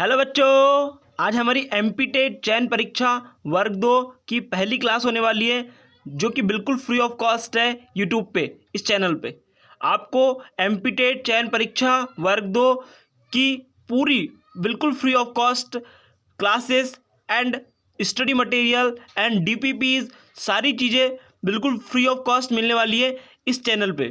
Hello बच्चों, आज हमारी एमपीटेट चयन परीक्षा वर्ग 2 की पहली क्लास होने वाली है, जो कि बिल्कुल फ्री ऑफ कॉस्ट है। यूट्यूब पे इस चैनल पे आपको एमपीटेट चयन परीक्षा वर्ग 2 की पूरी बिल्कुल free of cost classes and study material and DPPs सारी चीज़ें बिल्कुल फ्री ऑफ कॉस्ट मिलने वाली है इस चैनल पे।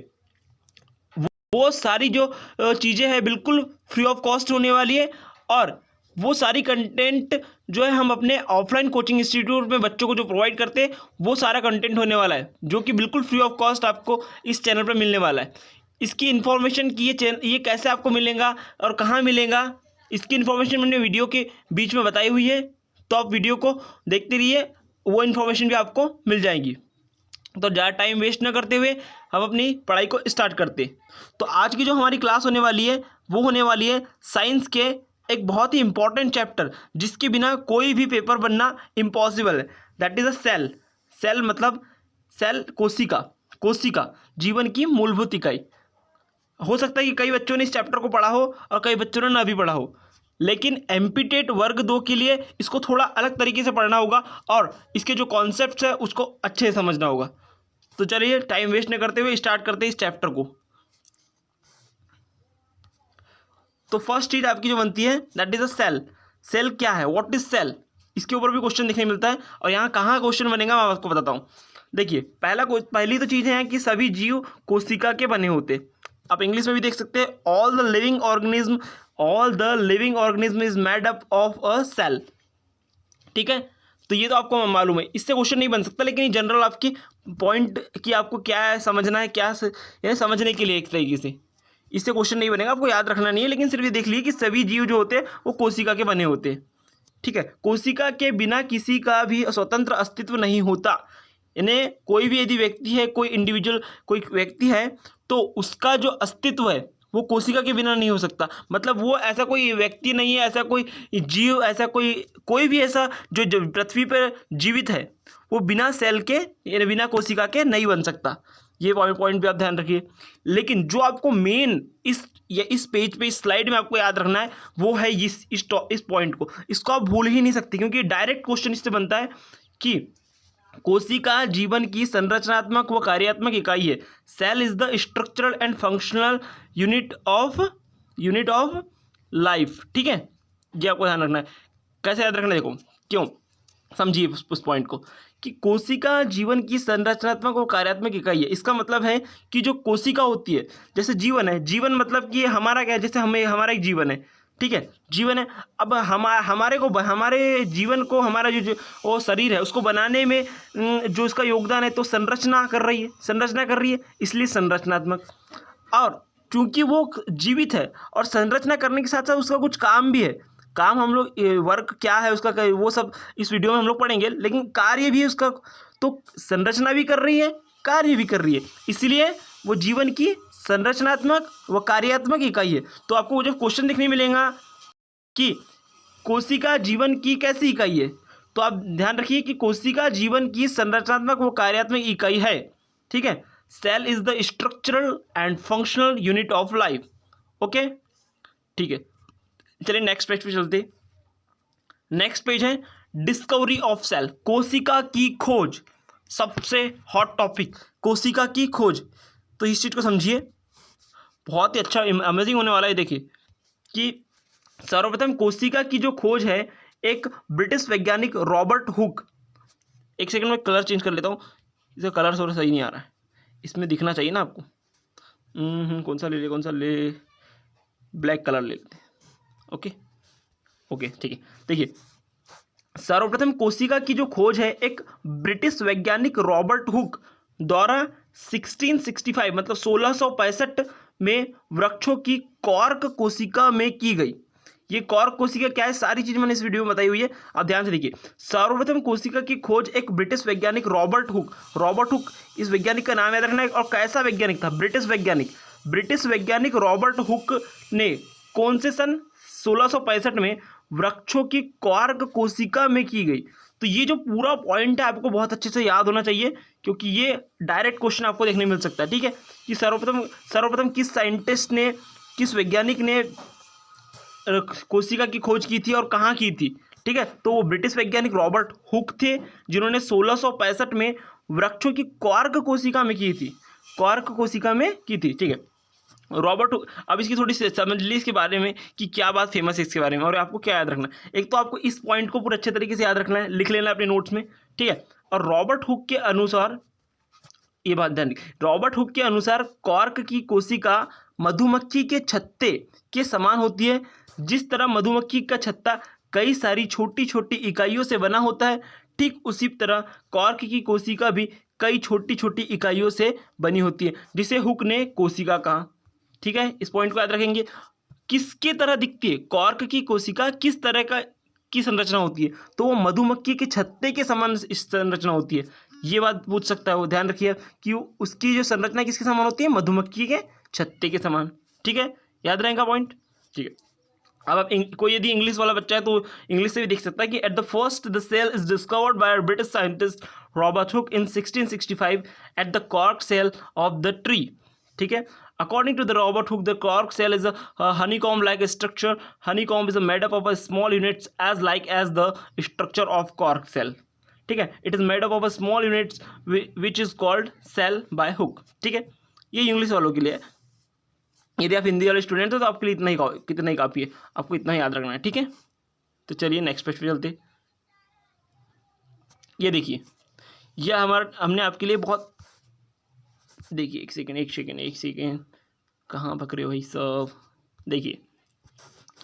वो सारी जो चीज़ें हैं बिल्कुल फ्री ऑफ कॉस्ट होने वाली है, और वो सारी कंटेंट जो है हम अपने ऑफलाइन कोचिंग इंस्टीट्यूट में बच्चों को जो प्रोवाइड करते हैं वो सारा कंटेंट होने वाला है, जो कि बिल्कुल फ्री ऑफ कॉस्ट आपको इस चैनल पर मिलने वाला है। इसकी इन्फॉर्मेशन की ये कैसे आपको मिलेगा और कहाँ मिलेगा, इसकी इन्फॉर्मेशन मैंने वीडियो के बीच में बताई हुई है, तो आप वीडियो को देखते रहिए, वो इन्फॉर्मेशन भी आपको मिल जाएगी। तो ज़्यादा टाइम वेस्ट ना करते हुए हम अपनी पढ़ाई को स्टार्ट करते। तो आज की जो हमारी क्लास होने वाली है वो होने वाली है साइंस के एक बहुत ही इंपॉर्टेंट चैप्टर, जिसके बिना कोई भी पेपर बनना इम्पॉसिबल है। That is a cell. Cell मतलब सेल, कोशिका। कोशिका जीवन की मूलभूत इकाई। हो सकता है कि कई बच्चों ने इस चैप्टर को पढ़ा हो और कई बच्चों ने ना भी पढ़ा हो, लेकिन एमपीटेट वर्ग 2 के लिए इसको थोड़ा अलग तरीके से पढ़ना होगा और इसके जो कॉन्सेप्ट्स है उसको अच्छे से समझना होगा। तो चलिए टाइम वेस्ट न करते हुए स्टार्ट करते हैं इस चैप्टर को। तो फर्स्ट चीज आपकी जो बनती है that is a cell. Cell क्या है, व्हाट इज सेल, इसके ऊपर भी क्वेश्चन देखने मिलता है, और यहाँ कहाँ क्वेश्चन बनेगा मैं आपको बताता हूँ। देखिए पहली तो चीज़ें हैं कि सभी जीव कोशिका के बने होते। आप इंग्लिश में भी देख सकते हैं, all the living organism is made up of a cell. ठीक है, तो ये तो आपको मालूम है, इससे क्वेश्चन नहीं बन सकता, लेकिन जनरल आपकी पॉइंट कि आपको क्या है समझना है, ये समझने के लिए एक तरीके से इससे क्वेश्चन नहीं बनेगा, आपको याद रखना नहीं है, लेकिन सिर्फ ये देख लीजिए कि सभी जीव जो होते हैं वो कोशिका के बने होते हैं। ठीक है, कोशिका के बिना किसी का भी स्वतंत्र अस्तित्व नहीं होता। यानी कोई भी यदि व्यक्ति है, कोई इंडिविजुअल कोई व्यक्ति है, तो उसका जो अस्तित्व है वो कोशिका के बिना नहीं हो सकता। मतलब वो ऐसा कोई व्यक्ति नहीं है, ऐसा कोई जीव, ऐसा कोई भी ऐसा जो पृथ्वी पर जीवित है वो बिना सेल के यानी बिना कोशिका के नहीं बन सकता। ये पॉइंट भी आप ध्यान रखिए। लेकिन जो आपको मेन इस पेज पे, इस स्लाइड में आपको याद रखना है वो है इस पॉइंट को, इसको आप भूल ही नहीं सकते, क्योंकि डायरेक्ट क्वेश्चन इससे बनता है कि कोशिका जीवन की संरचनात्मक व कार्यात्मक इकाई है। Cell is the structural and functional unit of life. ठीक है, ये आपको ध्यान रखना है। कैसे याद रखना है, देखो क्यों, समझिए उस पॉइंट को कि कोशिका जीवन की संरचनात्मक और कार्यात्मक इकाई है। इसका मतलब है कि जो कोशिका होती है, जैसे जीवन है, जीवन मतलब कि हमारा क्या है, जैसे हमारा एक जीवन है। ठीक है, जीवन है। अब हमारे जीवन को, हमारा जो वो शरीर है उसको बनाने में जो इसका योगदान है, तो संरचना कर रही है, इसलिए संरचनात्मक। और चूंकि वो जीवित है और संरचना करने के साथ साथ उसका कुछ काम भी है। काम हम लोग वर्क क्या है उसका, वो सब इस वीडियो में हम लोग पढ़ेंगे, लेकिन कार्य भी है उसका, तो संरचना भी कर रही है, कार्य भी कर रही है, इसलिए वो जीवन की संरचनात्मक व कार्यात्मक इकाई है। तो आपको वो जो क्वेश्चन देखने मिलेगा कि कोशिका जीवन की कैसी इकाई है, तो आप ध्यान रखिए कि कोशिका जीवन की संरचनात्मक व कार्यात्मक इकाई है। ठीक है, cell is the structural and functional unit of life. Okay, ठीक है, चलिए नेक्स्ट पेज पे चलते। नेक्स्ट पेज है डिस्कवरी ऑफ सेल, कोशिका की खोज। सबसे हॉट टॉपिक कोशिका की खोज। तो इस चीज को समझिए, बहुत ही अच्छा अमेजिंग होने वाला है। देखिए कि सर्वप्रथम कोशिका की जो खोज है एक ब्रिटिश वैज्ञानिक रॉबर्ट हुक। एक सेकंड में कलर चेंज कर लेता हूँ, इसका कलर थोड़ा सही नहीं आ रहा है, इसमें दिखना चाहिए ना आपको। कौन सा ले, ब्लैक कलर ले लेते हैं। ओके ठीक है। देखिए सर्वप्रथम कोशिका की जो खोज है एक ब्रिटिश वैज्ञानिक रॉबर्ट हुक द्वारा 1665 मतलब 1665 में वृक्षों की कॉर्क कोशिका में की गई। ये कॉर्क कोशिका क्या है, सारी चीज मैंने इस वीडियो में बताई हुई है, आप ध्यान से देखिए। सर्वप्रथम कोशिका की खोज एक ब्रिटिश वैज्ञानिक रॉबर्ट हुक, इस वैज्ञानिक का नाम याद रखना है। और कैसा वैज्ञानिक था, ब्रिटिश वैज्ञानिक रॉबर्ट हुक ने कौन से सन 1665 में वृक्षों की कॉर्क कोशिका में की गई। तो ये जो पूरा पॉइंट है आपको बहुत अच्छे से याद होना चाहिए, क्योंकि ये डायरेक्ट क्वेश्चन आपको देखने मिल सकता है। ठीक है, कि सर्वप्रथम किस साइंटिस्ट ने, किस वैज्ञानिक ने कोशिका की खोज की थी और कहाँ की थी, ठीक है। तो वो ब्रिटिश वैज्ञानिक रॉबर्ट हुक थे, जिन्होंने 1665 में वृक्षों की क्वार्क कोशिका में की थी, क्वार्क कोशिका में की थी, ठीक है। रॉबर्ट हुक, अब इसकी थोड़ी सी समझ ली इसके बारे में कि क्या बात फेमस है इसके बारे में, और आपको क्या याद रखना है। एक तो आपको इस पॉइंट को पूरे अच्छे तरीके से याद रखना है, लिख लेना अपने नोट्स में, ठीक है। और रॉबर्ट हुक के अनुसार, ये बात ध्यान रखिए, रॉबर्ट हुक के अनुसार कॉर्क की कोशिका मधुमक्खी के छत्ते के समान होती है। जिस तरह मधुमक्खी का छत्ता कई सारी छोटी छोटी इकाइयों से बना होता है, ठीक उसी तरह कॉर्क की कोशिका भी कई छोटी छोटी इकाइयों से बनी होती है, जिसे हुक ने कोशिका कहा, ठीक है। इस पॉइंट को याद रखेंगे। किसके तरह दिखती है कॉर्क की कोशिका, किस तरह का की संरचना होती है, तो वो मधुमक्खी के छत्ते के समान संरचना होती है। ये बात पूछ सकता है वो, ध्यान रखिए कि उसकी जो संरचना किसके समान होती है, मधुमक्खी के छत्ते के समान, ठीक है। याद रहेगा पॉइंट, ठीक है। अब आप कोई यदि इंग्लिश वाला बच्चा है तो इंग्लिश से भी देख सकता है कि at the first the cell is discovered by British scientist Robert Hooke in 1665 at the cork cell of the tree, ठीक है। According to the Robert Hooke, the cork cell is a honeycomb-like structure. Honeycomb is made up of a small units as like as the structure of cork cell. ठीक है, it is made up of a small units which is called cell by Hooke. ठीक है, ये English वालों के लिए है। यदि आप हिंदी वाले स्टूडेंट हो तो आपके लिए कितना ही काफ़ी है, आपको इतना ही याद रखना है, ठीक है। तो चलिए नेक्स्ट पेज पे चलते। ये देखिए, यह हमने आपके लिए बहुत, देखिए एक सेकेंड, कहाँ पक रहे हो भाई सब। देखिए,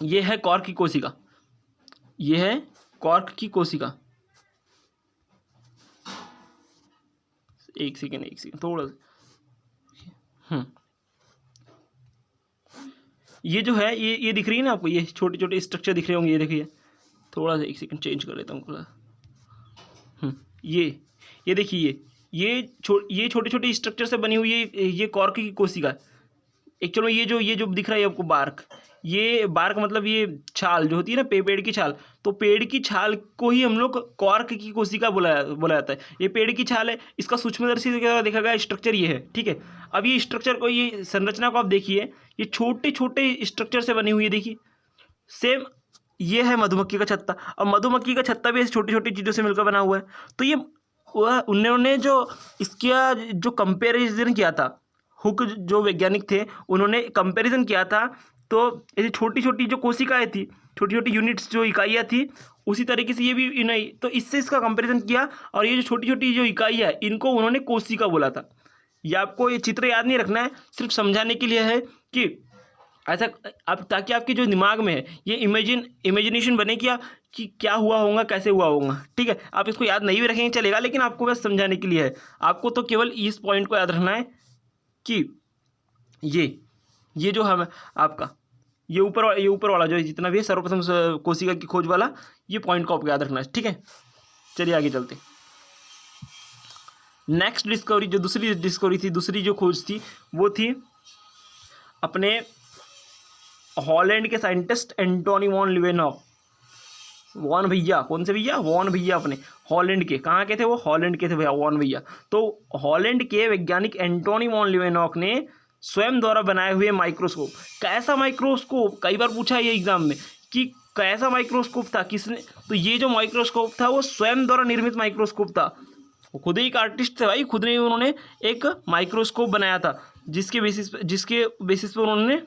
ये है कॉर्क की कोशिका, ये है कॉर्क की कोशिका। एक सेकेंड थोड़ा सा, ये जो है ये दिख रही है ना आपको, ये छोटे छोटे स्ट्रक्चर दिख रहे होंगे, ये देखिए, थोड़ा सा एक सेकेंड चेंज कर लेता हूँ थोड़ा। ये देखिए, ये छोटे छोटे स्ट्रक्चर से बनी हुई है, ये कॉर्क की कोशिका। एक चलो ये जो दिख रहा है आपको बार्क, ये बार्क मतलब ये छाल जो होती है ना, पेड़ की छाल, तो पेड़ की छाल को ही हम लोग कॉर्क की कोशिका बोला जाता है। ये पेड़ की छाल है, इसका सूक्ष्मदर्शी से देखा गया स्ट्रक्चर ये है, ठीक है। अब ये स्ट्रक्चर को, ये संरचना को आप देखिए, ये छोटे छोटे स्ट्रक्चर से बनी हुई है, देखिए सेम। ये है मधुमक्खी का छत्ता, और मधुमक्खी का छत्ता भी ऐसी छोटी छोटी चीज़ों से मिलकर बना हुआ है। तो ये उन्होंने जो इसका जो कंपेरिजन किया था, हुक जो वैज्ञानिक थे उन्होंने कंपैरिजन किया था, तो ऐसी छोटी छोटी जो कोशिकाएं थी, छोटी छोटी यूनिट्स जो इकाइयाँ थी, उसी तरीके से ये भी नहीं, तो इससे इसका कंपैरिजन किया, और ये जो छोटी छोटी जो इकाइयाँ है इनको उन्होंने कोशिका बोला था। ये आपको ये चित्र याद नहीं रखना है, सिर्फ समझाने के लिए है कि ऐसा आप, ताकि आपके जो दिमाग में है ये इमेजिनेशन बने कि क्या हुआ होगा, कैसे हुआ होगा, ठीक है। आप इसको याद नहीं भी रखेंगे चलेगा, लेकिन आपको बस समझाने के लिए है। आपको तो केवल इस पॉइंट को याद रखना है कि ये जो हम आपका ये ऊपर वाला जो जितना भी है सर्वप्रथम कोशिका की खोज वाला, ये पॉइंट को आपको याद रखना है, ठीक है। चलिए आगे चलते। नेक्स्ट डिस्कवरी, जो दूसरी डिस्कवरी थी, दूसरी जो खोज थी, वो थी अपने हॉलैंड के साइंटिस्ट एंटोनी वॉन लीवेनॉक। वॉन भैया, कौन से भैया? वॉन भैया, अपने हॉलैंड के, कहाँ के थे वो? हॉलैंड के थे भैया, वॉन भैया। तो हॉलैंड के वैज्ञानिक एंटोनी वॉन लीवेनॉक ने स्वयं द्वारा बनाए हुए माइक्रोस्कोप, कैसा माइक्रोस्कोप, कई बार पूछा है ये एग्जाम में कि कैसा माइक्रोस्कोप था, किसने, तो ये जो माइक्रोस्कोप था वो स्वयं द्वारा निर्मित माइक्रोस्कोप था। वो खुद ही एक आर्टिस्ट थे भाई, खुद ने उन्होंने एक माइक्रोस्कोप बनाया था, जिसके बेसिस पे उन्होंने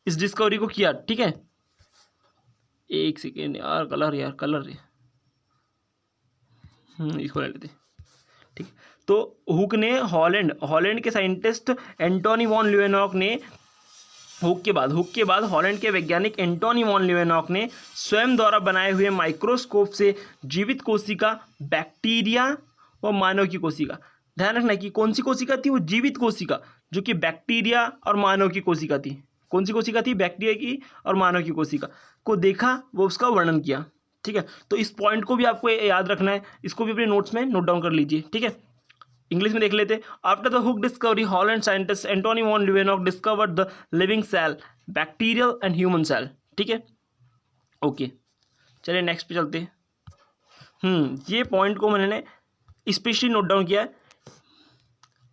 इस डिस्कवरी को किया, ठीक है। एक सेकेंड यार, कलर इसको ले लेते, ठीक। तो हुक ने हॉलैंड के साइंटिस्ट एंटोनी वॉन लीवेनॉक ने हुक के बाद हॉलैंड के वैज्ञानिक एंटोनी वॉन लीवेनॉक ने स्वयं द्वारा बनाए हुए माइक्रोस्कोप से जीवित कोशिका, बैक्टीरिया व मानव की कोशिका, ध्यान रखना कि कौन सी कोशिका थी, वो जीवित कोशिका, जो कि बैक्टीरिया और मानव की कोशिका थी। कौन सी कोशिका थी? बैक्टीरिया की और मानव की कोशिका को देखा, वो उसका वर्णन किया, ठीक है। तो इस पॉइंट को भी आपको याद रखना है, इसको भी अपने नोट्स में नोट डाउन कर लीजिए, ठीक है। इंग्लिश में देख लेते। After the Hooke discovery, Holland scientist Antonie van Leeuwenhoek discovered the living cell, bacterial and human cell, ठीक है, ओके। चलिए नेक्स्ट पे चलते। ये पॉइंट को मैंने स्पेशली नोट डाउन किया है।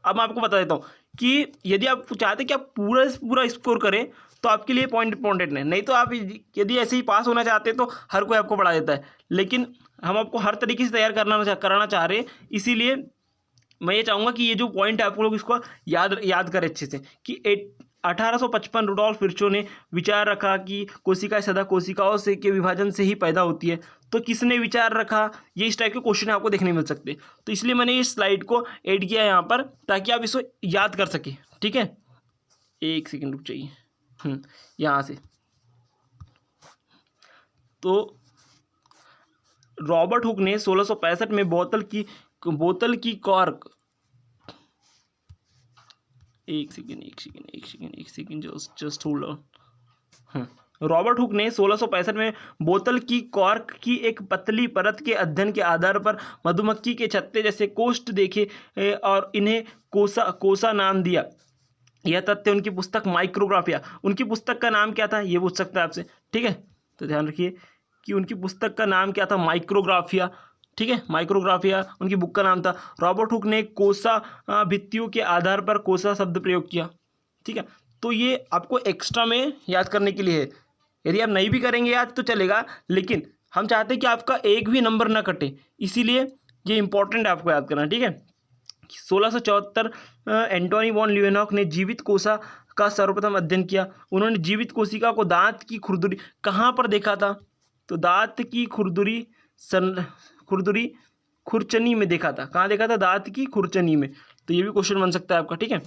अब मैं आपको बता देता हूँ कि यदि आप चाहते कि आप पूरा स्कोर करें, तो तो आपके लिए पॉइंट इंपॉर्टेंट नहीं तो आप यदि ऐसे ही पास होना चाहते हैं तो हर कोई आपको पढ़ा देता है, लेकिन हम आपको हर तरीके से तैयार कराना चाह रहे हैं। इसीलिए मैं ये चाहूँगा कि ये जो पॉइंट है आप लोग इसको याद करें अच्छे से कि 1855 रुडोल्फ विर्चो ने विचार रखा कि कोशिकाएं सदा कोशिकाओं से के विभाजन से ही पैदा होती है। तो किसने विचार रखा, ये इस टाइप के क्वेश्चन आपको देखने मिल सकते। तो इसलिए मैंने इस स्लाइड को ऐड किया यहाँ पर ताकि आप इसको याद कर सकें। ठीक है, एक सेकेंड रुक जाइए। यहाँ से तो रॉबर्ट हुक ने 1665 में बोतल की कॉर्क, एक second just hold on. Robert Hooke ने 1665 में बोतल की कॉर्क की एक पतली परत के अध्ययन के आधार पर मधुमक्खी के छत्ते जैसे कोष्ठ देखे और इन्हें कोसा नाम दिया। यह तथ्य उनकी पुस्तक माइक्रोग्राफिया, उनकी पुस्तक का नाम क्या था ये पूछ सकता है आपसे। ठीक है, तो ध्यान रखिए कि उनकी पुस्तक का नाम क्या था, माइक्रोग्राफिया। ठीक है, माइक्रोग्राफिया उनकी बुक का नाम था। रॉबर्ट हुक ने कोसा भित्तियों के आधार पर कोसा शब्द प्रयोग किया। ठीक है, तो ये आपको एक्स्ट्रा में याद करने के लिए है। यदि आप नहीं भी करेंगे याद तो चलेगा, लेकिन हम चाहते हैं कि आपका एक भी नंबर ना कटे, इसीलिए ये इंपॉर्टेंट है आपको याद करना। ठीक है, 1674 एंटोनी वॉन ल्यूवेनहॉक ने जीवित कोशिका का सर्वप्रथम अध्ययन किया। उन्होंने जीवित कोशिका को दांत की खुरदुरी कहाँ पर देखा था, तो दांत की खुरदुरी खुरचनी में देखा था। कहाँ देखा था, दांत की खुरचनी में। तो ये भी क्वेश्चन बन सकता है आपका। ठीक है,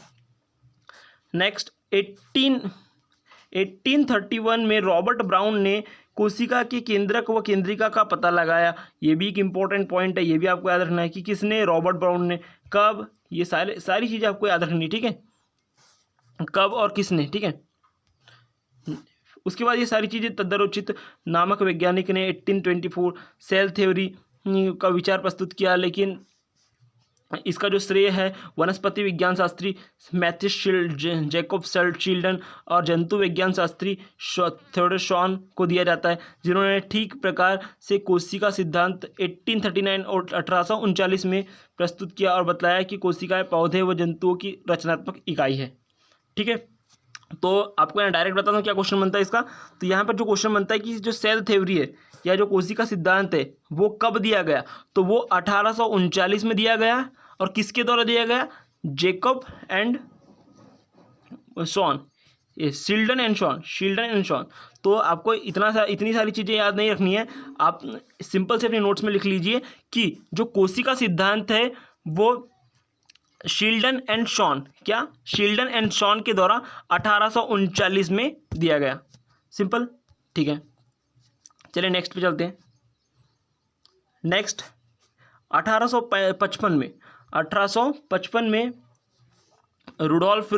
नेक्स्ट 1831 में रॉबर्ट ब्राउन ने कोशिका के केंद्रक व केंद्रिका का पता लगाया। ये भी एक इंपॉर्टेंट पॉइंट है, ये भी आपको याद रखना है कि किसने, रॉबर्ट ब्राउन ने। कब, ये सारी चीज़ें आपको याद रखनी। ठीक है, कब और किसने। ठीक है, उसके बाद ये सारी चीज़ें तदरुचित नामक वैज्ञानिक ने 1824 सेल थ्योरी का विचार प्रस्तुत किया, लेकिन इसका जो श्रेय है वनस्पति विज्ञान शास्त्री मैथ्यू जैकब चिल्ड्रन और जंतु विज्ञान शास्त्री थ्योडर शॉन को दिया जाता है, जिन्होंने ठीक प्रकार से कोशिका सिद्धांत 1839 और 1839 में प्रस्तुत किया और बतलाया कि कोशिकाएं पौधे व जंतुओं की रचनात्मक इकाई है। ठीक है, तो आपको यहाँ डायरेक्ट बताता हूँ क्या क्वेश्चन बनता है इसका। तो यहाँ पर जो क्वेश्चन बनता है कि जो सेल थ्योरी है या जो कोशिका सिद्धांत है वो कब दिया गया, तो वो 1839 में दिया गया। और किसके द्वारा दिया गया, जेकब एंड शॉन, ये शिल्डन एंड शॉन। तो आपको इतनी सारी चीज़ें याद नहीं रखनी है, आप सिंपल से अपने नोट्स में लिख लीजिए कि जो कोशिका सिद्धांत है वो शिल्डन एंड शॉन के द्वारा 1839 में दिया गया। सिंपल। ठीक है, चलिए नेक्स्ट पे चलते हैं। नेक्स्ट 1855 में रुडोल्फ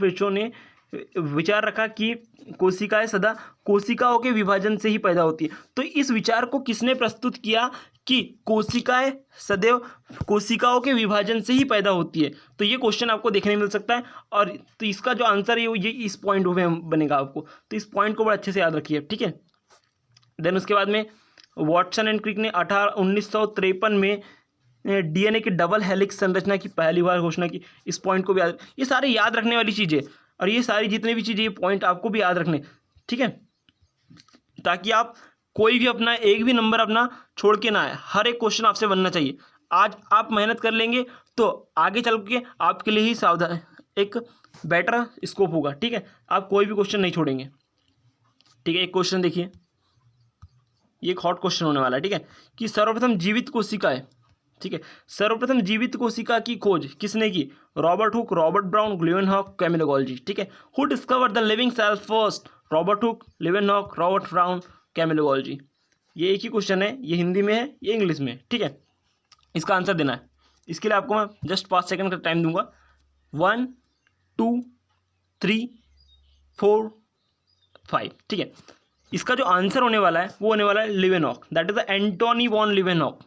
विर्चो ने विचार रखा कि कोशिकाएं सदा कोशिकाओं के विभाजन से ही पैदा होती है। तो इस विचार को किसने प्रस्तुत किया कि कोशिकाएं सदैव कोशिकाओं के विभाजन से ही पैदा होती है। तो ये क्वेश्चन आपको देखने मिल सकता है, और तो इसका जो आंसर है ये इस पॉइंट में बनेगा आपको। तो इस पॉइंट को बड़ा अच्छे से याद रखिए। ठीक है, देन उसके बाद में वॉटसन एंड क्रिक ने 1953 में डीएनए की डबल हेलिक्स संरचना की पहली बार घोषणा की। इस पॉइंट को भी याद, ये सारे याद रखने वाली चीज़ें, और ये सारी जितनी भी चीज़ें, ये पॉइंट आपको भी याद रखने। ठीक है, ताकि आप कोई भी अपना एक भी नंबर अपना छोड़ के ना आए, हर एक क्वेश्चन आपसे बनना चाहिए। आज आप मेहनत कर लेंगे तो आगे चल के आपके लिए ही सावधान एक बेटर स्कोप होगा। ठीक है, आप कोई भी क्वेश्चन नहीं छोड़ेंगे। ठीक है, एक क्वेश्चन देखिए, ये एक हॉट क्वेश्चन होने वाला है। ठीक है, कि सर्वप्रथम जीवित कोशिका है। ठीक है, सर्वप्रथम जीवित कोशिका की खोज किसने की, Robert Hooke, Robert Brown, Leeuwenhoek, Camillo Golgi. ठीक है, who discovered the living cell first, Robert Hooke, Leeuwenhoek, Robert Brown, Camillo Golgi. ये एक ही क्वेश्चन है, ये हिंदी में है, ये इंग्लिश में है। ठीक है, इसका आंसर देना है। इसके लिए आपको मैं जस्ट 5 सेकंड का टाइम दूंगा। 1 2 3 4 5। ठीक है, इसका जो आंसर होने वाला है वो होने वाला है Leeuwenhoek, that is the Antonie van Leeuwenhoek.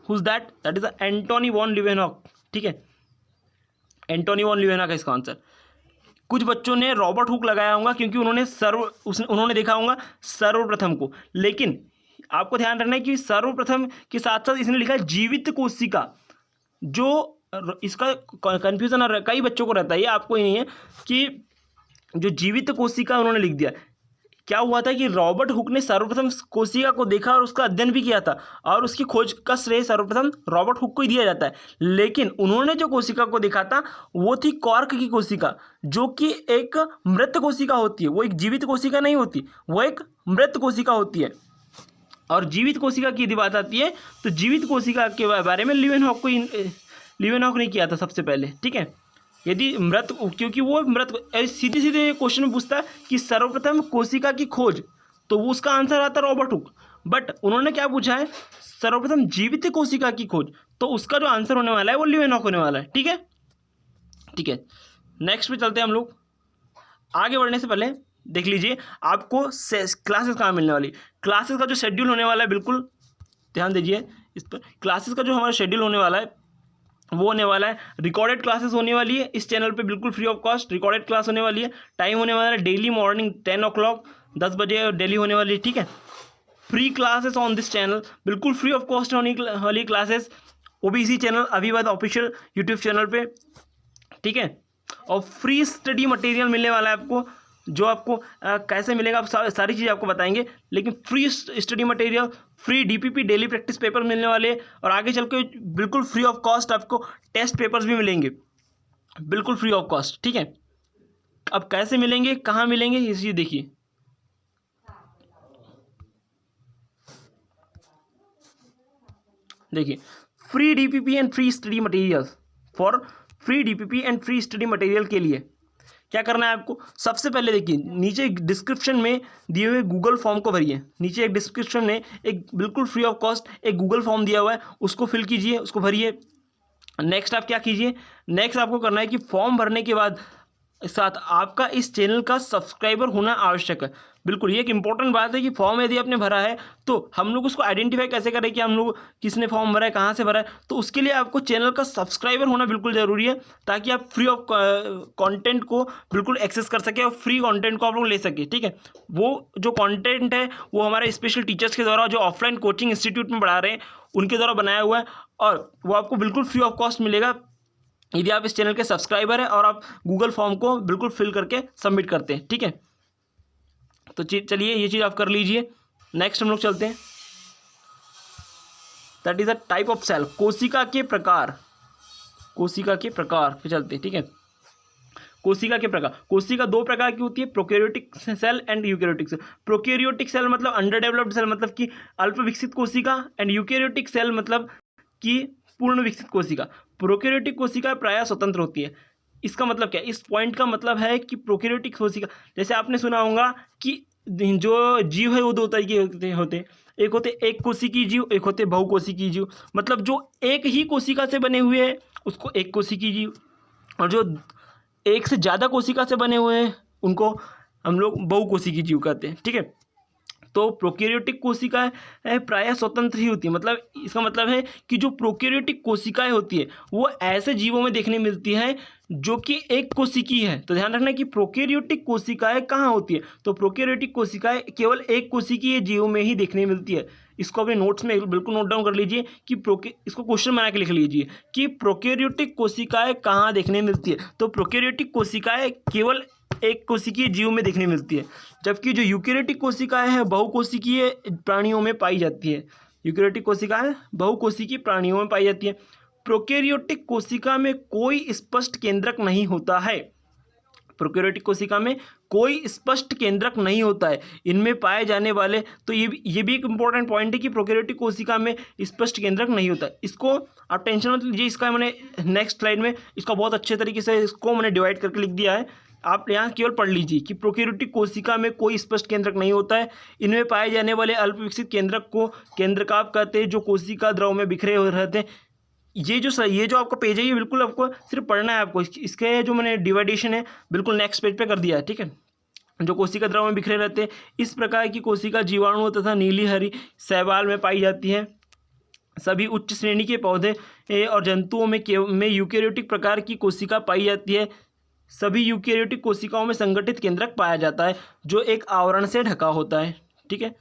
Whose that is the Antonie van Leeuwenhoek. ठीक है, एंटोनी वॉन ल्यूवेनहॉक है इसका आंसर। कुछ बच्चों ने रॉबर्ट हुक लगाया होगा क्योंकि उन्होंने देखा होगा सर्वप्रथम को, लेकिन आपको ध्यान रखना है कि सर्वप्रथम के साथ साथ इसने लिखा है जीवित कोशिका। जो इसका कन्फ्यूजन कई बच्चों को रहता है, ये आपको ही नहीं है, कि जो जीवित कोशिका उन्होंने लिख दिया। क्या हुआ था कि रॉबर्ट हुक ने सर्वप्रथम कोशिका को देखा और उसका अध्ययन भी किया था, और उसकी खोज का श्रेय सर्वप्रथम रॉबर्ट हुक को ही दिया जाता है। लेकिन उन्होंने जो कोशिका को देखा था वो थी कॉर्क की कोशिका, जो कि एक मृत कोशिका होती है। वो एक जीवित कोशिका नहीं होती, वो एक मृत कोशिका होती है। और जीवित कोशिका की यदि बात आती है तो जीवित कोशिका के बारे में लिवेनहॉक ने किया था सबसे पहले, ठीक है। यदि मृत, क्योंकि वो मृत सीधे सीधे क्वेश्चन में पूछता है कि सर्वप्रथम कोशिका की खोज, तो वो उसका आंसर आता है रॉबर्ट हुक। बट उन्होंने क्या पूछा है, सर्वप्रथम जीवित कोशिका की खोज, तो उसका जो आंसर होने वाला है वो लिवेनहॉक होने वाला है, ठीक है। ठीक है, नेक्स्ट पे चलते हैं हम लोग। आगे बढ़ने से पहले देख लीजिए आपको क्लासेस कहाँ मिलने वाली। क्लासेस का जो शेड्यूल होने वाला है, बिल्कुल ध्यान दीजिए इस पर। क्लासेस का जो हमारा शेड्यूल होने वाला है वो होने वाला है, रिकॉर्डेड क्लासेस होने वाली है इस चैनल पे, बिल्कुल free of cost recorded class होने वाली है। टाइम होने वाला है डेली मॉर्निंग 10 o'clock 10 बजे डेली होने वाली है, ठीक है। Free classes on this channel, बिल्कुल फ्री ऑफ कॉस्ट होने वाली क्लासेस, वो भी इसी चैनल अभिवाद ऑफिशियल यूट्यूब चैनल पे, ठीक है। और फ्री स्टडी मटेरियल मिलने वाला है आपको, जो आपको कैसे मिलेगा आप सारी चीज़ आपको बताएंगे, लेकिन free study material, free DPP daily practice paper मिलने वाले हैं, और आगे चल के बिल्कुल फ्री ऑफ कॉस्ट आपको टेस्ट पेपर्स भी मिलेंगे, बिल्कुल फ्री ऑफ कॉस्ट, ठीक है। अब कैसे मिलेंगे, कहाँ मिलेंगे, ये चीज़ देखिए। देखिए, free DPP and free study material, for free DPP and free study material के लिए क्या करना है आपको। सबसे पहले देखिए नीचे डिस्क्रिप्शन में दिए हुए गूगल फॉर्म को भरिए। नीचे एक डिस्क्रिप्शन में एक बिल्कुल फ्री ऑफ कॉस्ट एक गूगल फॉर्म दिया हुआ है, उसको फिल कीजिए, उसको भरिए। नेक्स्ट आप क्या कीजिए, नेक्स्ट आपको करना है कि फॉर्म भरने के बाद साथ आपका इस चैनल का सब्सक्राइबर होना आवश्यक है। बिल्कुल ये एक इंपॉर्टेंट बात है कि फॉर्म यदि आपने भरा है तो हम लोग उसको आइडेंटिफाई कैसे करें कि हम लोग किसने फॉर्म भरा है, कहाँ से भरा है। तो उसके लिए आपको चैनल का सब्सक्राइबर होना बिल्कुल ज़रूरी है, ताकि आप फ्री ऑफ कंटेंट को बिल्कुल एक्सेस कर सके और फ्री कंटेंट को आप लोग ले सके, ठीक है। वो जो कंटेंट है वो हमारे स्पेशल टीचर्स के द्वारा जो ऑफलाइन कोचिंग इंस्टीट्यूट में पढ़ा रहे हैं उनके द्वारा बनाया हुआ है, और वो आपको बिल्कुल फ्री ऑफ कॉस्ट मिलेगा यदि आप इस चैनल के सब्सक्राइबर हैं और आप गूगल फॉर्म को बिल्कुल फिल करके सबमिट करते हैं, ठीक है। तो चलिए ये चीज़ आप कर लीजिए। नेक्स्ट हम लोग चलते हैं, that is a type of cell, कोशिका के प्रकार, कोशिका के प्रकार पे चलते हैं, ठीक है। कोशिका के प्रकार, कोशिका दो प्रकार की होती है, prokaryotic cell and eukaryotic cell. Prokaryotic cell मतलब अंडर डेवलप्ड सेल, मतलब कि अल्प विकसित कोशिका, एंड यूकैरियोटिक सेल मतलब कि पूर्ण विकसित कोशिका। प्रोकैरियोटिक कोशिका प्रायः स्वतंत्र होती है। इसका मतलब क्या है, इस पॉइंट का मतलब है कि प्रोकैरियोटिक कोशिका, जैसे आपने सुना होगा कि जो जीव है वो दो तरीके के होते, एक होते एक कोशिकीय जीव, एक होते बहुकोशिकीय जीव। मतलब जो एक ही कोशिका से बने हुए हैं उसको एक कोशिकीय जीव, और जो एक से ज़्यादा कोशिका से बने हुए हैं उनको हम लोग बहुकोशिकीय जीव कहते हैं, ठीक है। तो प्रोकैरियोटिक कोशिकाएं प्रायः स्वतंत्र ही होती है। मतलब इसका मतलब है कि जो प्रोकैरियोटिक कोशिकाएं होती है वो ऐसे जीवों में देखने मिलती हैं जो कि एक कोशिकीय है। तो ध्यान रखना कि प्रोकैरियोटिक कोशिकाएं कहाँ होती है, तो प्रोकैरियोटिक कोशिकाएं केवल एक कोशिकीय जीवों में ही देखने मिलती है। इसको अपने नोट्स में बिल्कुल नोट डाउन कर लीजिए कि इसको क्वेश्चन बना के लिख लीजिए कि प्रोकैरियोटिक कोशिकाएं कहाँ देखने मिलती है। तो प्रोकैरियोटिक कोशिकाएं केवल एक कोशिकीय जीव में देखने मिलती है, जबकि जो यूकैरियोटिक कोशिकाएं हैं बहुकोशिकीय प्राणियों में पाई जाती है। यूकैरियोटिक कोशिकाएं बहुकोशिकीय प्राणियों में पाई जाती है। प्रोकैरियोटिक कोशिका में कोई स्पष्ट केंद्रक नहीं होता है। प्रोकैरियोटिक कोशिका में कोई स्पष्ट केंद्रक नहीं होता है इनमें पाए जाने वाले। तो ये भी एक इंपॉर्टेंट पॉइंट है कि प्रोकैरियोटिक कोशिका में स्पष्ट केंद्रक नहीं होता है। इसको आप टेंशन मत लीजिए, इसका मैंने नेक्स्ट स्लाइड में इसका बहुत अच्छे तरीके से इसको मैंने डिवाइड करके लिख दिया है, आप यहाँ केवल पढ़ लीजिए कि प्रोकैरियोटिक कोशिका में कोई स्पष्ट केंद्रक नहीं होता है। इनमें पाए जाने वाले अल्प विकसित केंद्रक को केंद्रकाप कहते हैं, जो कोशिका द्रव में बिखरे हुए रहते हैं। ये जो आपका पेज है ये बिल्कुल आपको सिर्फ पढ़ना है। आपको इसके जो मैंने डिवाइडेशन है बिल्कुल नेक्स्ट पेज पे कर दिया है, ठीक है। जो कोशिका द्रव में बिखरे रहते हैं, इस प्रकार की कोशिका जीवाणुओं तथा नीली हरी शैवाल में पाई जाती है। सभी उच्च श्रेणी के पौधे और जंतुओं में यूकैरियोटिक प्रकार की कोशिका पाई जाती है। सभी यूकैरियोटिक कोशिकाओं में संगठित केंद्रक पाया जाता है जो एक आवरण से ढका होता है, ठीक है।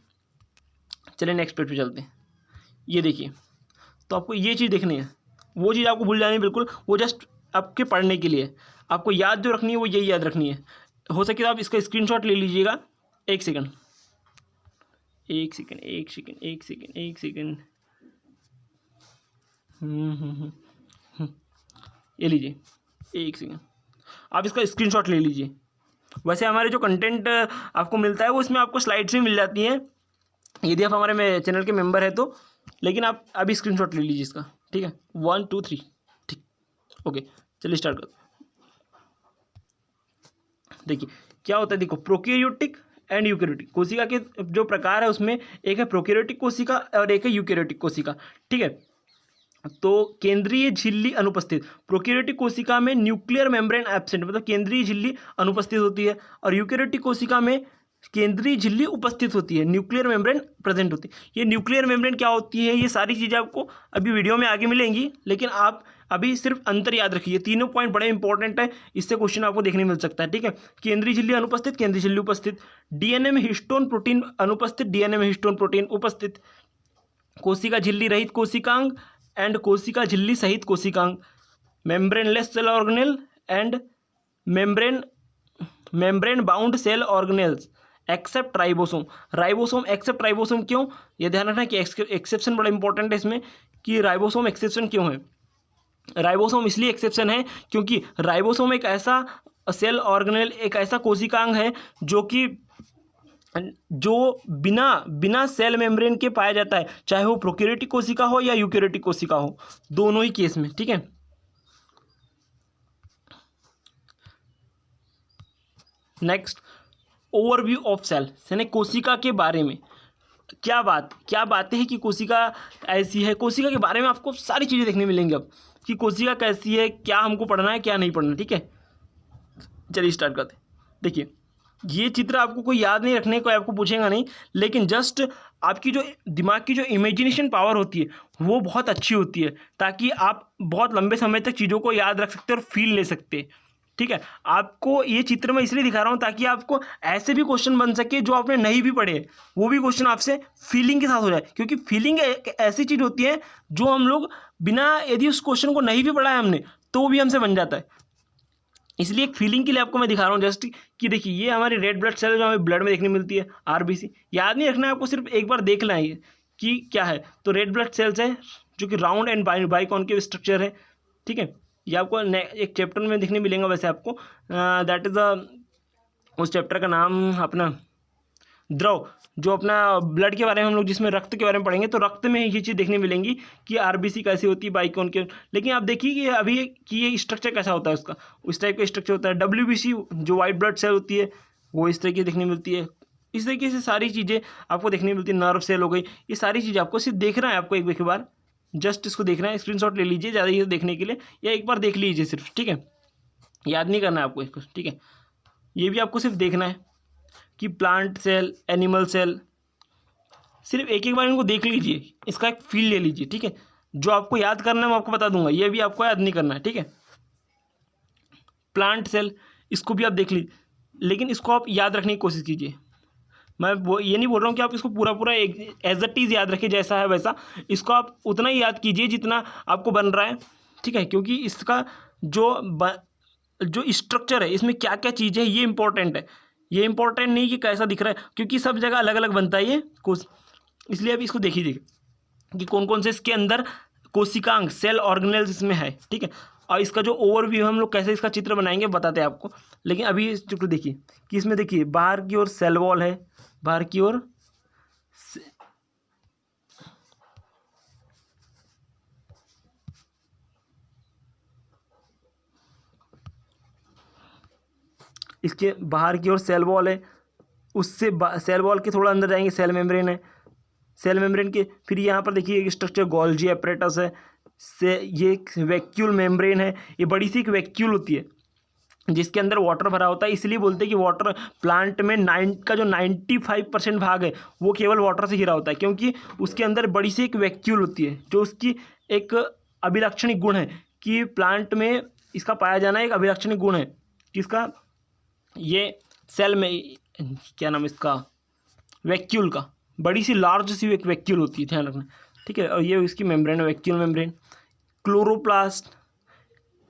चलिए नेक्स्ट पेज पे चलते हैं। ये देखिए, तो आपको ये चीज़ देखनी है, वो चीज़ आपको भूल जानी है बिल्कुल, वो जस्ट आपके पढ़ने के लिए। आपको याद जो रखनी है वो यही याद रखनी है। हो सके तो आप इसका स्क्रीनशॉट ले लीजिएगा। एक सेकंड, ये लीजिए, एक सेकंड, आप इसका स्क्रीनशॉट ले लीजिए। वैसे हमारे जो कंटेंट आपको मिलता है वो इसमें आपको स्लाइड्स भी मिल जाती हैं यदि आप हमारे चैनल के मेंबर है तो, लेकिन आप अभी स्क्रीनशॉट ले लीजिए इसका, ठीक है। 1 2 3, ठीक, ओके, चलिए स्टार्ट करते। देखिए क्या होता है, देखो प्रोकैरियोटिक एंड यूकैरियोटिक कोशिका के जो प्रकार है उसमें एक है प्रोकैरियोटिक कोशिका और एक है यूकैरियोटिक कोशिका, ठीक है। तो केंद्रीय झिल्ली अनुपस्थित, प्रोकैरियोटिक कोशिका में न्यूक्लियर मेम्ब्रेन एब्सेंट, मतलब केंद्रीय झिल्ली अनुपस्थित होती है, और यूकैरियोटिक कोशिका में केंद्रीय झिल्ली उपस्थित होती है, न्यूक्लियर मेम्ब्रेन प्रेजेंट होती है। ये न्यूक्लियर मेम्ब्रेन क्या होती है, ये सारी चीज़ें आपको अभी वीडियो में आगे मिलेंगी, लेकिन आप अभी सिर्फ अंतर याद रखिए। तीनों पॉइंट बड़े इंपॉर्टेंट है, इससे क्वेश्चन आपको देखने मिल सकता है, ठीक है। केंद्रीय झिल्ली अनुपस्थित, केंद्रीय झिल्ली उपस्थित, डीएनए में हिस्टोन प्रोटीन अनुपस्थित, डीएनए में हिस्टोन प्रोटीन उपस्थित, कोशिका झिल्ली रहित कोशिकांग एंड कोशिका झिल्ली सहित कोशिकांग, membraneless cell organelle and membrane bound cell organelles except ribosome, ribosome except ribosome क्यों, ये ध्यान रखना कि एक्सेप्शन बड़ा इंपॉर्टेंट है इसमें, कि राइबोसोम एक्सेप्शन क्यों है। राइबोसोम इसलिए एक्सेप्शन है क्योंकि राइबोसोम एक ऐसा सेल ऑर्गेनेल, एक ऐसा कोशिकांग है जो बिना सेल मेम्ब्रेन के पाया जाता है, चाहे वो प्रोकैरियोटिक कोशिका हो या यूकैरियोटिक कोशिका हो, दोनों ही केस में, ठीक है। नेक्स्ट, ओवरव्यू ऑफ सेल, यानी कोशिका के बारे में क्या बातें हैं कि कोशिका ऐसी है। कोशिका के बारे में आपको सारी चीज़ें देखने मिलेंगी अब, कि कोशिका कैसी है, क्या हमको पढ़ना है, क्या नहीं पढ़ना, ठीक है। चलिए स्टार्ट करते हैं। देखिए ये चित्र आपको कोई याद नहीं रखने, कोई आपको पूछेगा नहीं, लेकिन जस्ट आपकी जो दिमाग की जो इमेजिनेशन पावर होती है वो बहुत अच्छी होती है, ताकि आप बहुत लंबे समय तक चीज़ों को याद रख सकते हैं और फील ले सकते हैं, ठीक है। आपको ये चित्र मैं इसलिए दिखा रहा हूँ ताकि आपको ऐसे भी क्वेश्चन बन सके जो आपने नहीं भी पढ़े, वो भी क्वेश्चन आपसे फीलिंग के साथ हो जाए, क्योंकि फीलिंग एक ऐसी चीज़ होती है जो हम लोग बिना, यदि उस क्वेश्चन को नहीं भी पढ़ा है हमने तो वो भी हमसे बन जाता है। इसलिए एक फीलिंग के लिए आपको मैं दिखा रहा हूँ जस्ट, कि देखिए ये हमारी रेड ब्लड सेल जो हमें ब्लड में देखने मिलती है, आरबीसी, याद नहीं रखना है आपको, सिर्फ एक बार देखना है कि क्या है। तो रेड ब्लड सेल्स है जो कि राउंड एंड बाइकॉन्केव स्ट्रक्चर है, ठीक है। ये आपको एक चैप्टर में देखने मिलेगा, वैसे आपको दैट इज़ उस चैप्टर का नाम अपना द्रव, जो अपना ब्लड के बारे में हम लोग जिसमें रक्त के बारे में पढ़ेंगे, तो रक्त में ये चीज़ देखने मिलेंगी कि आरबीसी कैसी होती है, बाइकॉन्केव। लेकिन आप देखिए कि अभी कि ये स्ट्रक्चर कैसा होता है उसका, उस टाइप का स्ट्रक्चर होता है। डब्ल्यूबीसी जो वाइट ब्लड सेल होती है वो इस तरीके देखने मिलती है। इस तरीके से सारी चीज़ें आपको देखने मिलती है। नर्व सेल हो गई, ये सारी चीज़ें आपको सिर्फ देखना है, आपको एक बार जस्ट इसको देखना है, स्क्रीनशॉट ले लीजिए ज़्यादा ये देखने के लिए, या एक बार देख लीजिए सिर्फ, ठीक है। याद नहीं करना है आपको इसको, ठीक है। ये भी आपको सिर्फ देखना है कि प्लांट सेल, एनिमल सेल, सिर्फ एक बार इनको देख लीजिए, इसका एक फील ले लीजिए, ठीक है। जो आपको याद करना है मैं आपको बता दूंगा, ये भी आपको याद नहीं करना है, ठीक है। प्लांट सेल, इसको भी आप देख लीजिए, लेकिन इसको आप याद रखने की कोशिश कीजिए। मैं ये नहीं बोल रहा हूँ कि आप इसको पूरा एज अ टीज़ याद रखिए जैसा है वैसा, इसको आप उतना ही याद कीजिए जितना आपको बन रहा है, ठीक है। क्योंकि इसका जो स्ट्रक्चर है, इसमें क्या क्या चीज़ें है, ये इंपॉर्टेंट है। ये इंपॉर्टेंट नहीं कि कैसा दिख रहा है, क्योंकि सब जगह अलग अलग बनता है ये कुछ, इसलिए अब इसको देख लीजिए कि कौन कौन से इसके अंदर कोशिकांग, सेल ऑर्गेनेल्स इसमें है, ठीक है। और इसका जो ओवरव्यू हम लोग कैसे इसका चित्र बनाएंगे बताते हैं आपको, लेकिन अभी इस चित्र देखिए कि इसमें देखिए बाहर की ओर सेल वॉल है, बाहर की ओर इसके बाहर की ओर सेल वॉल है, उससे सेल वॉल के थोड़ा अंदर जाएंगे सेल मेम्ब्रेन है, सेल मेम्ब्रेन के फिर यहाँ पर देखिए एक स्ट्रक्चर गोल्जी एपरेटस है, से ये एक वैक्यूल मेम्ब्रेन है। ये बड़ी सी एक वैक्यूल होती है जिसके अंदर वाटर भरा होता है, इसलिए बोलते हैं कि वाटर प्लांट में 95% भाग है वो केवल वाटर से घिरा होता है, क्योंकि उसके अंदर बड़ी सी एक वैक्यूल होती है जो उसकी एक अभिलक्षणिक गुण है कि प्लांट में इसका पाया जाना एक अभिलक्षणिक गुण है, किसका, ये सेल में क्या नाम इसका, वैक्यूल का, बड़ी सी लार्ज सी एक वैक्यूल होती है, ध्यान रखना, ठीक है। और ये इसकी मेम्ब्रेन है, वैक्यूल मेम्ब्रेन, क्लोरोप्लास्ट,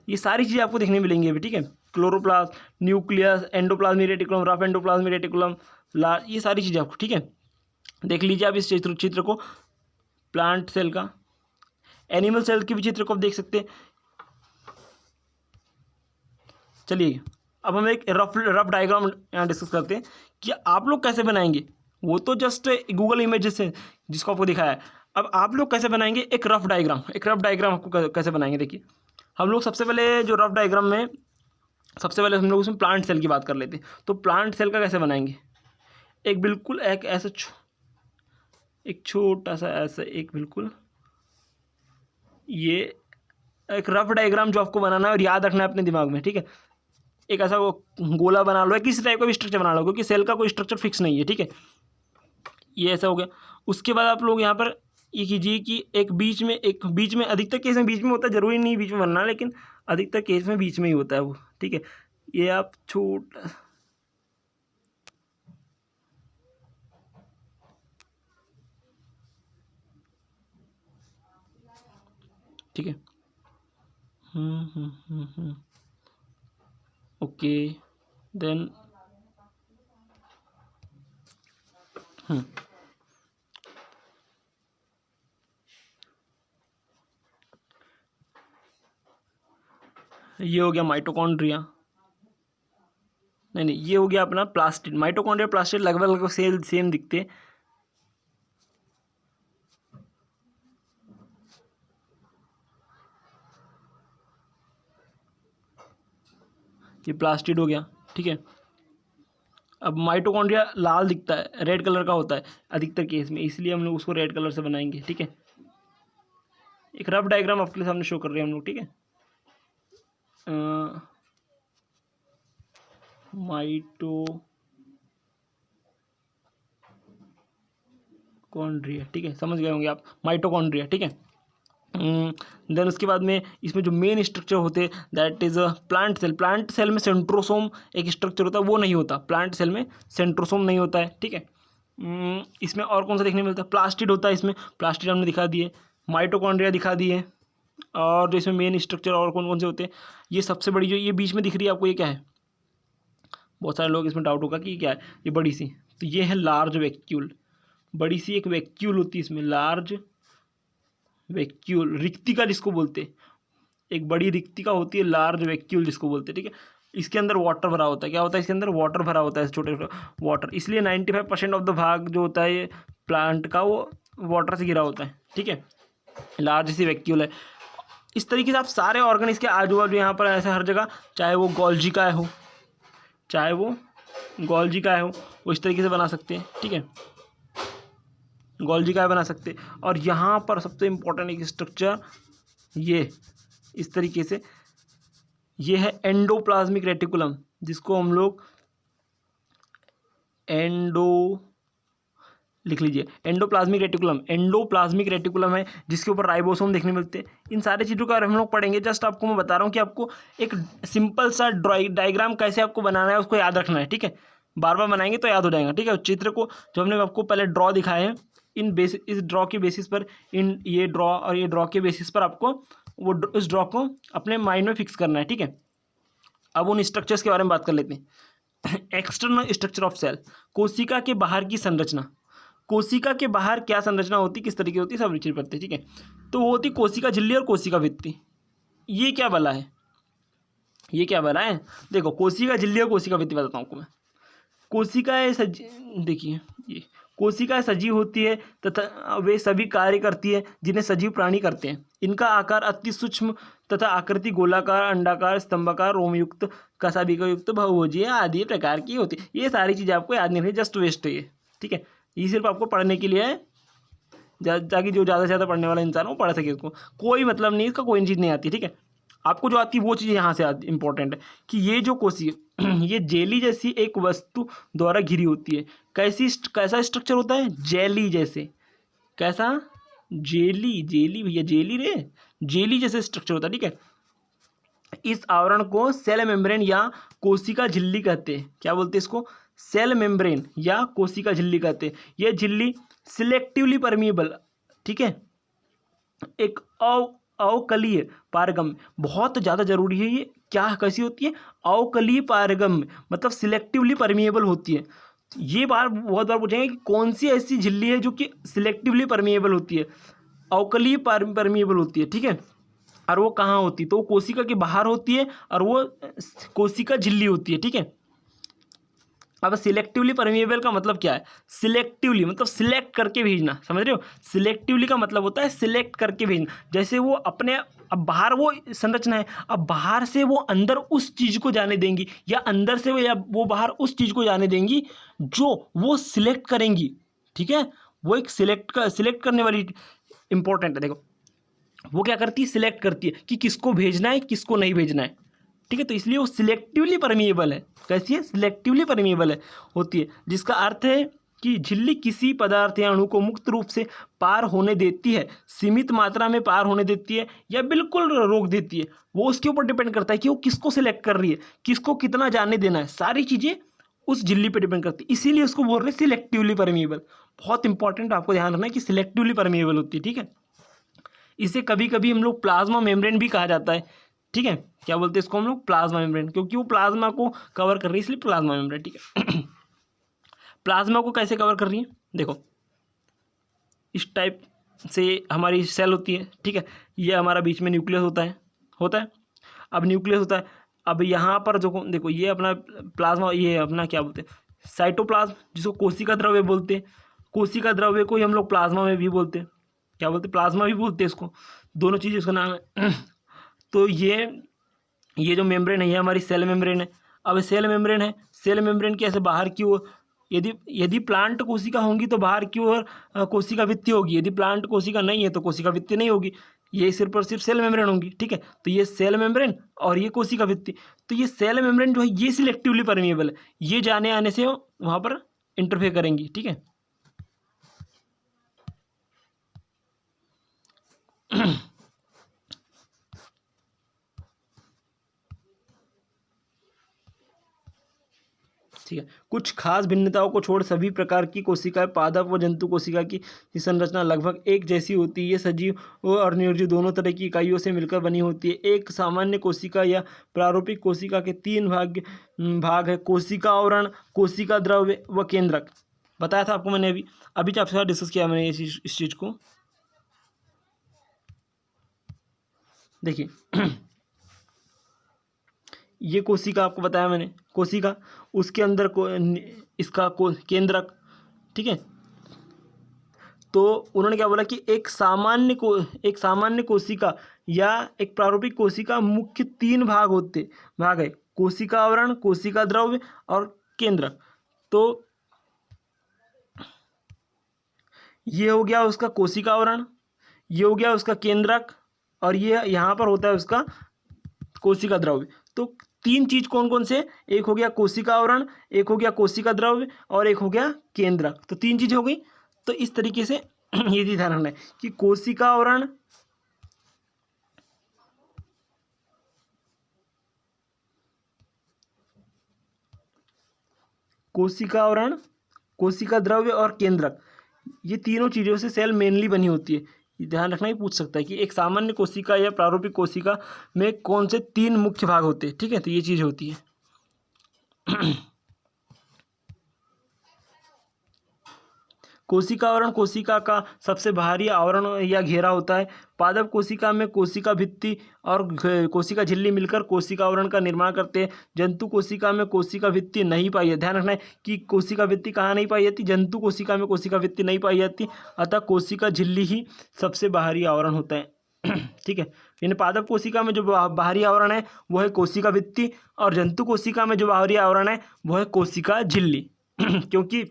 ये सारी चीज़ें आपको देखने मिलेंगी अभी, ठीक है। Chloroplast, nucleus, endoplasmic reticulum, rough endoplasmic reticulum, large, ये सारी चीज़ें आपको, ठीक है। देख लीजिए आप इस चित्र को, प्लांट सेल का, एनिमल सेल के भी चित्र को आप देख सकते हैं। चलिए अब हम एक रफ डायग्राम यहाँ डिस्कस करते हैं कि आप लोग कैसे बनाएंगे। वो तो जस्ट गूगल इमेजेस है जिसको आपको दिखाया है। अब आप लोग कैसे बनाएंगे एक रफ डायग्राम। एक रफ डायग्राम आपको कैसे बनाएंगे, देखिए हम लोग सबसे पहले जो रफ डायग्राम में सबसे पहले हम लोग उसमें प्लांट सेल की बात कर लेते हैं। तो प्लांट सेल का कैसे बनाएंगे, एक बिल्कुल एक ऐसा एक छोटा सा ऐसा एक बिल्कुल ये एक रफ डायग्राम जो आपको बनाना है और याद रखना है अपने दिमाग में, ठीक है। एक ऐसा वो गोला बना लो, किसी टाइप का भी स्ट्रक्चर बना लो, क्योंकि सेल का कोई स्ट्रक्चर फिक्स नहीं है, ठीक है। ये ऐसा हो गया। उसके बाद आप लोग यहाँ पर ये कीजिए कि एक बीच में अधिकतर केस में बीच में होता है, जरूरी नहीं बीच में बनना, लेकिन अधिकतर केस में बीच में ही होता है वो, ठीक है। ये आप छोटा, ठीक है। ओके देन ये हो गया माइटोकॉन्ड्रिया, नहीं ये हो गया अपना प्लास्टिड। माइटोकॉन्ड्रिया प्लास्टिड लगभग सेम दिखते हैं। ये प्लास्टिड हो गया, ठीक है। अब माइटोकॉन्ड्रिया लाल दिखता है, रेड कलर का होता है अधिकतर केस में, इसलिए हम लोग उसको रेड कलर से बनाएंगे, ठीक है। एक रफ डायग्राम आपके सामने शो कर रहे हैं हम लोग, ठीक है। माइटोकॉन्ड्रिया, ठीक है, समझ गए होंगे आप, माइटोकॉन्ड्रिया, ठीक है। देन उसके बाद में इसमें जो मेन स्ट्रक्चर होते हैं that is plant cell. Plant cell में सेंट्रोसोम एक स्ट्रक्चर होता है, वो नहीं होता प्लांट सेल में, सेंट्रोसोम नहीं होता है, ठीक है। इसमें और कौन सा देखने मिलता है, प्लास्टिड होता है इसमें, प्लास्टिड हमने दिखा दिए, माइटोकॉन्ड्रिया दिखा दिए, और जो इसमें मेन स्ट्रक्चर और कौन कौन से होते हैं, ये सबसे बड़ी जो ये बीच में दिख रही है आपको, ये क्या है, बहुत सारे लोग इसमें डाउट होगा कि ये क्या है, ये बड़ी सी, तो ये है लार्ज वैक्यूल, बड़ी सी एक वैक्यूल होती है इसमें, लार्ज वैक्यूल, रिक्तिका जिसको बोलते हैं, एक बड़ी रिक्तिका होती है, लार्ज वैक्यूल जिसको बोलते हैं, ठीक है। इसके अंदर वाटर भरा होता है, क्या होता है इसके अंदर, वाटर भरा होता है, छोटे छोटे वाटर, इसलिए 95% ऑफ द भाग जो होता है ये प्लांट का वो वाटर से घिरा होता है, ठीक है। लार्ज सी वैक्यूल है। इस तरीके से आप सारे ऑर्गन इसके आजू बाजू यहाँ पर ऐसे हर जगह, चाहे वो गोल्जी का हो, वो इस तरीके से बना सकते हैं, ठीक है, गोल्जी का बना सकते हैं। और यहाँ पर सबसे इम्पोर्टेंट एक स्ट्रक्चर ये इस तरीके से, ये है एंडोप्लाज्मिक रेटिकुलम, जिसको हम लोग लिख लीजिए, एंडोप्लाज्मिक रेटिकुलम है, जिसके ऊपर राइबोसोम देखने मिलते हैं। इन सारी चीज़ों का हम लोग पढ़ेंगे, जस्ट आपको मैं बता रहा हूँ कि आपको एक सिंपल सा डायग्राम कैसे आपको बनाना है उसको याद रखना है, ठीक है। बार बार बनाएंगे तो याद हो जाएगा, ठीक है। चित्र को जो हमने आपको पहले ड्रॉ दिखाए हैं, इस ड्रॉ के बेसिस पर, ये ड्रॉ और ये ड्रॉ के बेसिस पर आपको वो इस ड्रॉ को अपने माइंड में फिक्स करना है, ठीक है। अब उन स्ट्रक्चर्स के बारे में बात कर लेते हैं। एक्सटर्नल स्ट्रक्चर ऑफ सेल, कोशिका के बाहर की संरचना, कोशिका के बाहर क्या संरचना होती, किस तरीके होती है, सब चीज़ पढ़ते हैं, ठीक है। तो वो होती कोशिका झिल्ली और कोशिका भित्ति। ये क्या बला है, देखो कोशिका झिल्ली और कोशिका भित्ति बताता हूँ आपको मैं। कोशिकाएं देखिए, ये कोशिकाएं सजीव होती है तथा वे सभी कार्य करती है जिन्हें सजीव प्राणी करते हैं। इनका आकार अति सूक्ष्म तथा आकृति गोलाकार, अंडाकार, स्तंभाकार, रोमयुक्त, कशाभिका युक्त, बहुभुजीय आदि प्रकार की होती है। ये सारी चीज़ें आपको याद नहीं रही, जस्ट वेस्ट है ये, ठीक है। ये सिर्फ आपको पढ़ने के लिए है, ताकि जो ज़्यादा से ज़्यादा पढ़ने वाला इंसान वो पढ़ सके, उसको कोई मतलब नहीं, इसका कोई चीज़ नहीं आती, ठीक है। आपको जो आती है वो चीज़ यहाँ से आती, इंपॉर्टेंट है कि ये जो कोशिका ये जेली जैसी एक वस्तु द्वारा घिरी होती है। कैसा स्ट्रक्चर होता है, जेली जैसे, कैसा, जेली भैया, जेली जैसे स्ट्रक्चर होता है, ठीक है। इस आवरण को सेल मेम्ब्रेन या कोशिका झिल्ली कहते हैं। क्या बोलते हैं इसको, सेल मेम्ब्रेन या कोशिका झिल्ली कहते हैं। यह झिल्ली सिलेक्टिवली परमिएबल, ठीक है, एक अवकलीय पारगम्य, बहुत ज़्यादा जरूरी है ये, क्या कैसी होती है, अवकलीय पारगम्य, मतलब सिलेक्टिवली परमिएबल होती है। ये बार बहुत बार पूछेंगे कि कौन सी ऐसी झिल्ली है जो कि सिलेक्टिवली परमिएबल होती है, अवकलीय परमिएबल होती है, ठीक है। और वो कहाँ होती है, तो वो कोशिका के बाहर होती है और वो कोशिका झिल्ली होती है, ठीक है। अब सिलेक्टिवली परमिएबल का मतलब क्या है, सिलेक्टिवली मतलब सिलेक्ट करके भेजना, समझ रहे हो। सिलेक्टिवली का मतलब होता है सिलेक्ट करके भेजना, जैसे वो अपने, अब बाहर वो संरचना है, अब बाहर से वो अंदर उस चीज़ को जाने देंगी, या अंदर से वो बाहर उस चीज़ को जाने देंगी जो वो सिलेक्ट करेंगी, ठीक है। वो एक सिलेक्ट करने वाली इंपॉर्टेंट है। देखो वो क्या करती है, सिलेक्ट करती है कि किसको भेजना है किसको नहीं भेजना है, ठीक है। तो इसलिए वो सिलेक्टिवली परमिएबल है। कैसी है, सिलेक्टिवली परमिएबल है होती है, जिसका अर्थ है कि झिल्ली किसी पदार्थ या अणु को मुक्त रूप से पार होने देती है, सीमित मात्रा में पार होने देती है, या बिल्कुल रोक देती है। वो उसके ऊपर डिपेंड करता है कि वो किसको सिलेक्ट कर रही है, किसको कितना जाने देना है, सारी चीज़ें उस झिल्ली पर डिपेंड करती है। इसीलिए उसको बोल रहे हैं सिलेक्टिवली परमिएबल। बहुत इंपॉर्टेंट, आपको ध्यान रखना है कि सिलेक्टिवली परमिएबल होती है, ठीक है। इसे कभी कभी हम लोग प्लाज्मा मेम्ब्रेन भी कहा जाता है, ठीक है। क्या बोलते हैं इसको हम लोग, प्लाज्मा मेम्ब्रेन, क्योंकि वो प्लाज्मा को कवर कर रही है, इसलिए प्लाज्मा मेम्ब्रेन, ठीक है। प्लाज्मा को कैसे कवर कर रही है, देखो इस टाइप से हमारी सेल होती है, ठीक है। ये हमारा बीच में न्यूक्लियस होता है। अब न्यूक्लियस होता है, अब यहाँ पर जो देखो ये अपना प्लाज्मा, ये अपना क्या बोलते हैं, साइटोप्लाज्म, जिसको कोशिका द्रव्य बोलते हैं। कोशिका द्रव्य को ही हम लोग प्लाज्मा में भी बोलते हैं, क्या बोलते हैं, प्लाज्मा भी बोलते हैं इसको, दोनों चीज़ इसका नाम है। तो ये जो मेम्ब्रेन है ये हमारी सेल मेम्ब्रेन है। अब सेल मेम्ब्रेन है, सेल मेम्ब्रेन की ऐसे बाहर की ओर, यदि प्लांट कोशिका होंगी तो बाहर की ओर कोशिका भित्ति होगी, यदि प्लांट कोशिका नहीं है तो कोशिका भित्ति नहीं होगी, ये सिर्फ और सिर्फ सेल मेम्ब्रेन होंगी, ठीक है। तो ये सेल मेम्ब्रेन और ये कोशिका भित्ति। तो ये सेल मेम्ब्रेन जो है ये सिलेक्टिवली परमिएबल है, ये जाने आने से वहाँ पर इंटरफेयर करेंगी, ठीक है। ठीक है, कुछ खास भिन्नताओं को छोड़ सभी प्रकार की कोशिकाएं पादप व जंतु कोशिका की संरचना लगभग एक जैसी होती है। ये सजीव और निर्जीव दोनों तरह की इकाइयों से मिलकर बनी होती है। एक सामान्य कोशिका या प्रारूपिक कोशिका के तीन भाग है, कोशिका आवरण, कोशिका द्रव्य व केंद्रक। बताया था आपको मैंने अभी जो आपसे डिस्कस किया मैंने इस चीज़ को। देखिए ये कोशिका आपको बताया मैंने, कोशिका, उसके अंदर इसका केंद्रक, ठीक है। तो उन्होंने क्या बोला कि एक सामान्य कोशिका या एक प्रारूपिक कोशिका मुख्य तीन भाग है, कोशिका आवरण, कोशिका द्रव्य और केंद्रक। तो ये हो गया उसका कोशिका आवरण, ये हो गया उसका केंद्रक, और ये यहाँ पर होता है उसका कोशिका द्रव्य। तो तीन चीज कौन कौन से, एक हो गया कोशिका आवरण, एक हो गया कोशिका द्रव्य और एक हो गया केंद्रक। तो तीन चीजें हो गई। तो इस तरीके से ये भी ध्यान रखना है कि कोशिका आवरण, कोशिका द्रव्य और केंद्रक, ये तीनों चीजों से सेल मेनली बनी होती है। ये ध्यान रखना ही पूछ सकता है कि एक सामान्य कोशिका या प्रारूपिक कोशिका में कौन से तीन मुख्य भाग होते हैं, ठीक है। तो ये चीज होती है। कोशिका आवरण कोशिका का सबसे बाहरी आवरण या घेरा होता है। पादप कोशिका में कोशिका भित्ति और कोशिका झिल्ली मिलकर कोशिका आवरण का निर्माण करते हैं। जंतु कोशिका में कोशिका भित्ति नहीं पाई जाती। ध्यान रखना है कि कोशिका भित्ति कहाँ नहीं पाई जाती, जंतु कोशिका में कोशिका भित्ति नहीं पाई जाती, अतः कोशिका झिल्ली ही सबसे बाहरी आवरण होता है। ठीक है, इन पादप कोशिका में जो बाहरी आवरण है वो है कोशिका भित्ति, और जंतु कोशिका में जो बाहरी आवरण है वो है कोशिका झिल्ली। क्योंकि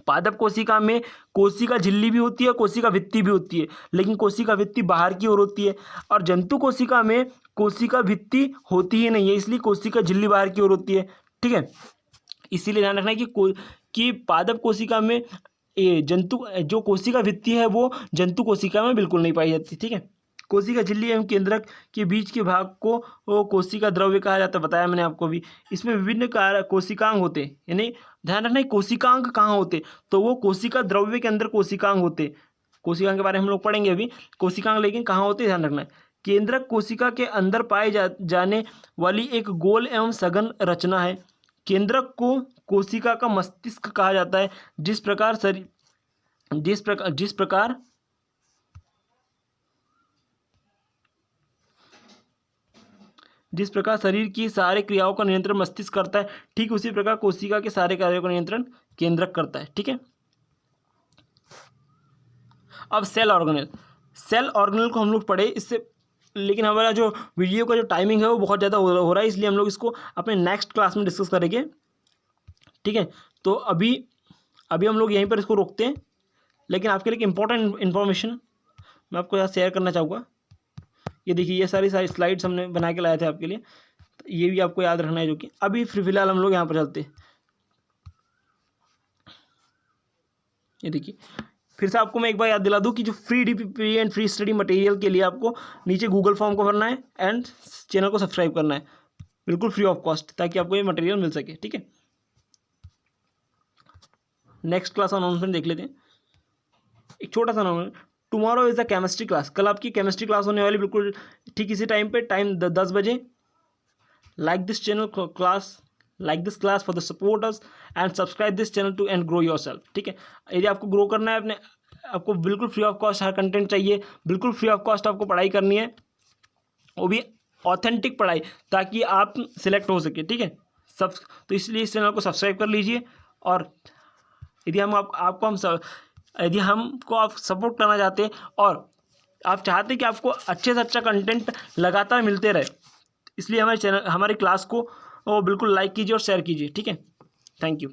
पादप कोशिका में कोशिका झिल्ली भी होती है, कोशिका भित्ति भी होती है, लेकिन कोशिका भित्ति बाहर की ओर होती है, और जंतु कोशिका में कोशिका भित्ति होती ही नहीं है, इसलिए कोशिका झिल्ली बाहर की ओर होती है। ठीक है, इसीलिए ध्यान रखना है कि पादप कोशिका में जंतु जो कोशिका भित्ति है वो जंतु कोशिका में बिल्कुल नहीं पाई जाती। ठीक है, कोशिका झिल्ली एवं केंद्रक के बीच के भाग को कोशिका द्रव्य कहा जाता है, बताया मैंने आपको भी। इसमें विभिन्न कोशिकांग होते हैं, यानी ध्यान रखना है कोशिकांग कहाँ होते, तो वो कोशिका द्रव्य के अंदर कोशिकांग होते। कोशिकांग के बारे में हम लोग पढ़ेंगे अभी, कोशिकांग लेकिन कहाँ होते ध्यान रखना है, केंद्रक कोशिका के अंदर पाए जाने वाली एक गोल एवं सघन रचना है। केंद्रक को कोशिका का मस्तिष्क कहा जाता है। जिस प्रकार शरीर की सारे क्रियाओं का नियंत्रण मस्तिष्क करता है, ठीक उसी प्रकार कोशिका के सारे कार्यों का नियंत्रण केंद्रक करता है। ठीक है। अब सेल ऑर्गेनेल को हम लोग पढ़े इससे, लेकिन हमारा जो वीडियो का जो टाइमिंग है वो बहुत ज़्यादा हो रहा है, इसलिए हम लोग इसको अपने नेक्स्ट क्लास में डिस्कस करेंगे। ठीक है। तो अभी हम लोग यहीं पर इसको रोकते हैं, लेकिन आपके लिए एक इम्पॉर्टेंट इन्फॉर्मेशन मैं आपको यहाँ शेयर करना चाहूँगा। ये देखिए, ये सारी स्लाइड्स हमने बना के लाए थे आपके लिए, तो ये भी आपको याद रखना है। जो कि अभी फिलहाल हम लोग यहाँ पर चलते हैं। ये देखिए, फिर से आपको मैं एक बार याद दिला दूँ कि जो free DPP and free study material के लिए आपको नीचे गूगल फॉर्म को भरना है एंड चैनल को सब्सक्राइब करना है, बिल्कुल फ्री ऑफ कॉस्ट, ताकि आपको ये मटेरियल मिल सके। ठीक है। नेक्स्ट क्लास अनाउंसमेंट देख लेते हैं। एक छोटा सा announcement, tomorrow is the chemistry class. कल आपकी केमिस्ट्री क्लास होने वाली, बिल्कुल ठीक इसी टाइम पे, टाइम 10 बजे। Like this class for the supporters and subscribe this channel to and grow yourself. ठीक है। यदि आपको ग्रो करना है आपको बिल्कुल फ्री ऑफ कॉस्ट हर कंटेंट चाहिए, बिल्कुल फ्री ऑफ कॉस्ट आपको पढ़ाई करनी है, वो भी ऑथेंटिक पढ़ाई, ताकि आप सिलेक्ट हो सके। ठीक है। तो इसलिए इस चैनल को सब्सक्राइब कर लीजिए। और यदि हमको आप सपोर्ट करना चाहते हैं और आप चाहते हैं कि आपको अच्छे से अच्छा कंटेंट लगातार मिलते रहे, इसलिए हमारे क्लास को बिल्कुल लाइक कीजिए और शेयर कीजिए। ठीक है। Thank you.